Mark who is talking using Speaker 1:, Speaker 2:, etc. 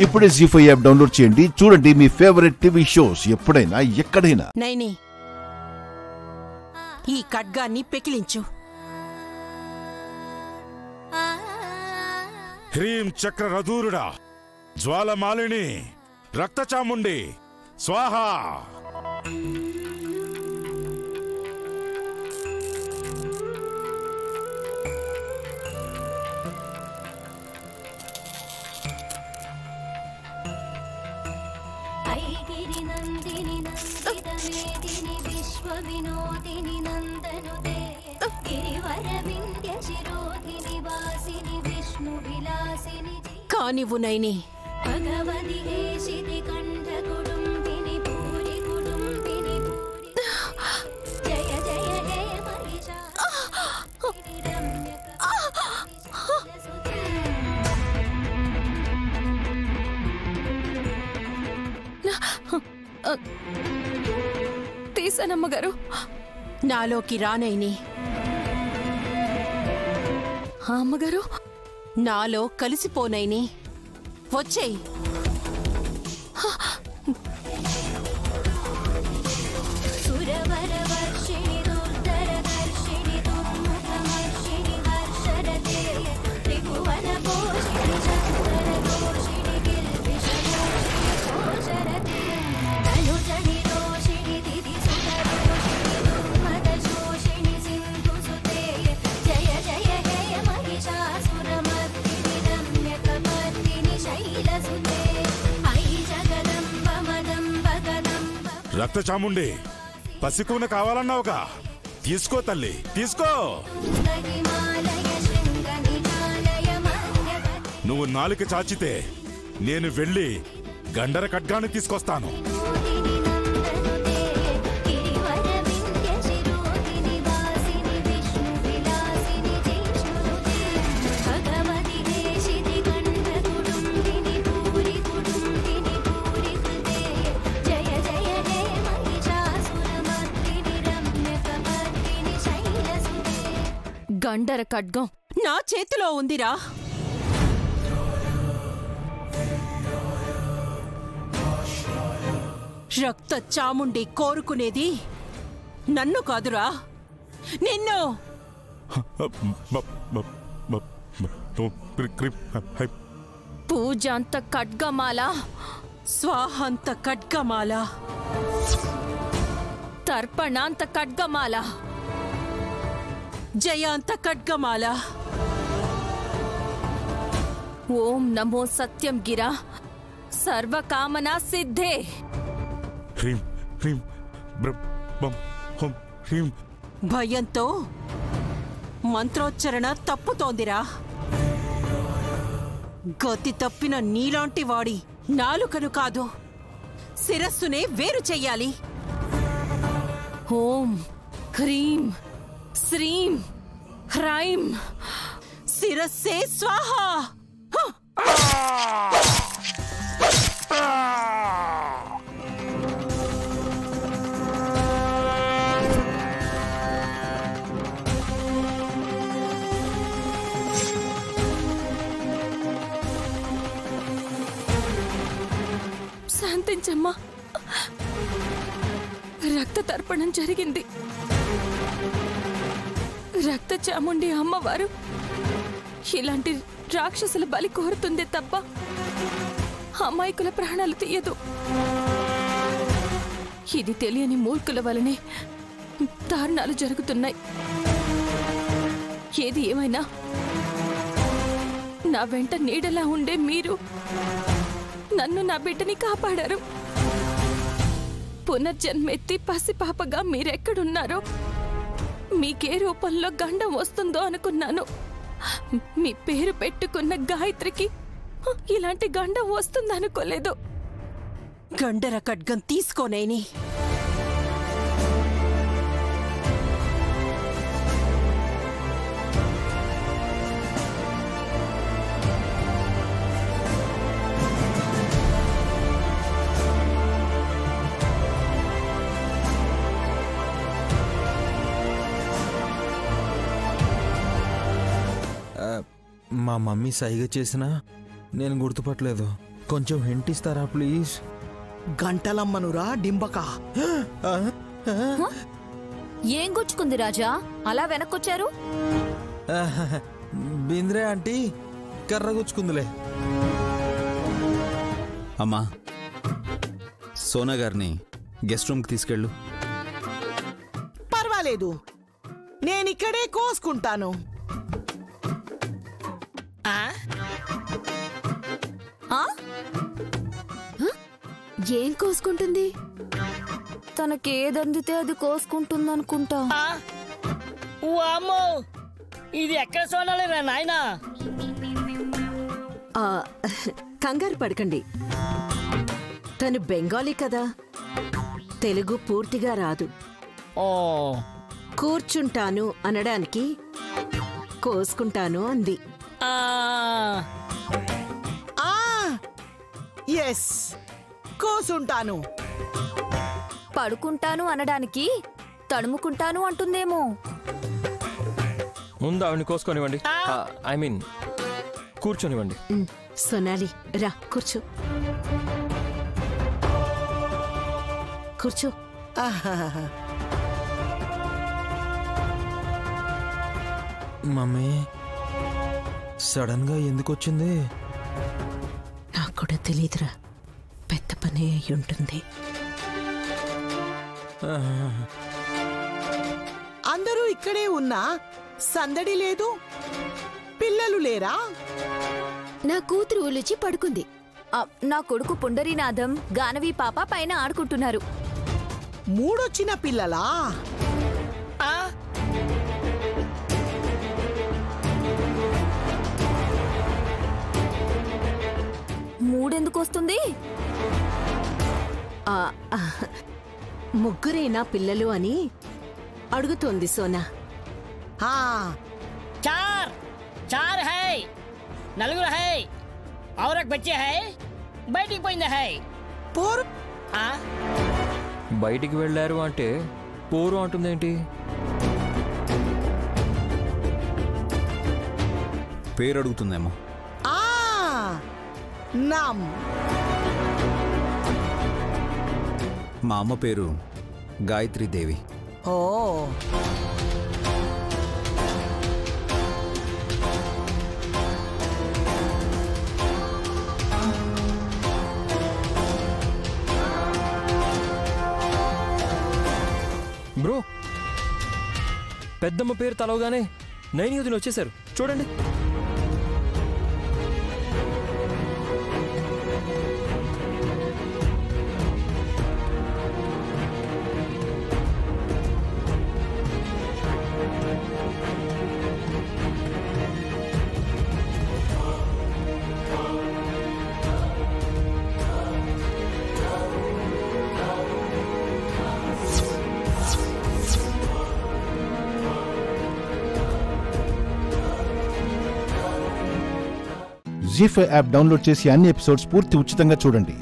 Speaker 1: ఇప్పుడే జీ5 app download చేయండి. చూడండి మీ ఫేవరెట్ టీవీ షోస్ ఎప్పుడైనా ఎక్కడైనా.
Speaker 2: నైని, ఈ ఖడ్గాన్ని పెకిలించు.
Speaker 3: హ్రీం చక్రరధూరుడా, జ్వాలమాలిని, రక్తచాముండి స్వాహా.
Speaker 2: కానివ్వు నైని.
Speaker 4: తీసానమ్మగారు.
Speaker 2: నాలోకి రానైని.
Speaker 4: అమ్మగారు,
Speaker 2: నాలో కలిసిపోనైని. వచ్చేయ్.
Speaker 3: రక్తచాముండి, పసికూన కావాలన్నావుగా, తీసుకో తల్లి, తీసుకో. నువ్వు నాలుక చాచితే నేను వెళ్ళి గండర ఖడ్గాన్ని తీసుకొస్తాను.
Speaker 4: గండర ఖడ్గం
Speaker 2: నా చేతిలో ఉందిరా. రక్త చాముండి కోరుకునేది నన్ను కాదురా, నిన్ను.
Speaker 4: పూజాంత ఖడ్గమాల,
Speaker 2: స్వాహాంత ఖడ్గమాల,
Speaker 4: తర్పణాంత ఖడ్గమాల,
Speaker 2: జయాంత ఖడ్గమాల.
Speaker 4: ఓం నమో సత్యం గిరా, సర్వకామనా సిద్ధే.
Speaker 3: హ్రీం హ్రీం బ్రహ్మం హం హ్రీం.
Speaker 2: భయంతో మంత్రోచ్చరణ తప్పుతోందిరా. గతి తప్పిన నీలాంటి వాడి నాలుకను కాదు, శిరస్సునే వేరు చెయ్యాలి.
Speaker 4: ఓం హ్రీం శ్రీం హ్రైం.
Speaker 2: శిరస్సే స్వాహా.
Speaker 4: శాంతించమ్మా, రక్త తర్పణం జరిగింది. రక్త చాముండి అమ్మవారు ఇలాంటి రాక్షసుల బలి కోరుతుంది తప్ప అమాయకుల ప్రాణాలు తీయదు. ఇది తెలియని మూర్ఖుల వలనే దారుణాలు జరుగుతున్నాయి. ఏది ఏమైనా నా వెంట నీడలా ఉండే మీరు నన్ను, నా బిడ్డని కాపాడారు. పునర్జన్మెత్తి పసిపాపగా మీరెక్కడున్నారో, మీకే రూపంలో గండం వస్తుందో అనుకున్నాను. మీ పేరు పెట్టుకున్న గాయత్రికి ఇలాంటి గండం వస్తుందనుకోలేదు.
Speaker 2: గండర ఖడ్గం తీసుకోనేని.
Speaker 5: మా మమ్మీ సైగ చేసినా నేను గుర్తుపట్టలేదు. కొంచెం హింట్ ఇస్తారా ప్లీజ్?
Speaker 6: గంటలమ్మనురా డింబక.
Speaker 7: ఏం గుచ్చుకుంది రాజా, అలా వెనక్కొచ్చారు?
Speaker 5: బింద్రే ఆంటీ కర్ర గుచ్చుకుందిలే.
Speaker 8: అమ్మా, సోనా గారిని గెస్ట్ రూమ్కి తీసుకెళ్ళు.
Speaker 6: పర్వాలేదు, నేనిక్కడే కోసుకుంటాను.
Speaker 7: ఏం కోసుకుంటుంది? తనకేదందితే అది కోసుకుంటుందనుకుంటా.
Speaker 9: అమ్మో, ఇది ఎక్కడ చూడాలిరా నాయనా?
Speaker 2: కంగారు పడకండి, తను బెంగాలీ కదా, తెలుగు పూర్తిగా రాదు. కూర్చుంటాను అనడానికి కోసుకుంటాను అంది.
Speaker 6: ఎస్, కోసుంటాను.
Speaker 7: పడుకుంటాను అనడానికి తడుముకుంటాను అంటుందేమో.
Speaker 5: ముందు ఆవిడని కోసుకొనివ్వండి, ఐ మీన్ కూర్చొనివ్వండి.
Speaker 2: సోనాలి రా, కూర్చో కూర్చో.
Speaker 5: మమ్మీ సడన్ గా ఎందుకు వచ్చింది?
Speaker 2: నాకు కూడా తెలీదురా, పెద్ద పని అయి ఉంటుంది.
Speaker 6: అందరూ ఇక్కడే ఉన్నా సందడి లేదు. పిల్లలు లేరా?
Speaker 7: నా కూతురు ఉలిచి పడుకుంది. నా కొడుకు పుండరీనాథం, గానవి పాప పైన ఆడుకుంటున్నారు.
Speaker 6: 3 చిన్న పిల్లలా?
Speaker 7: మూడెందుకు వస్తుంది?
Speaker 2: ముగ్గురేనా పిల్లలు అని అడుగుతోంది సోనా.
Speaker 9: చార్ చార్ హై, నలుగురు హై, और एक बच्चे है, బయటికి పోయింది హై.
Speaker 5: బయటికి వెళ్ళారు అంటే పోరు అంటుందేంటి?
Speaker 8: పేరు అడుగుతుందేమో.
Speaker 6: నామ్.
Speaker 8: మా అమ్మ పేరు గాయత్రి దేవి.
Speaker 6: ఓ,
Speaker 5: బ్రో, పెద్దమ్మ పేరు తలవగానే నైనియోదిని వచ్చేసారు చూడండి.
Speaker 1: జీ5 యాప్ డౌన్లోడ్ చేసి అన్ని ఎపిసోడ్స్ పూర్తి ఉచితంగా చూడండి.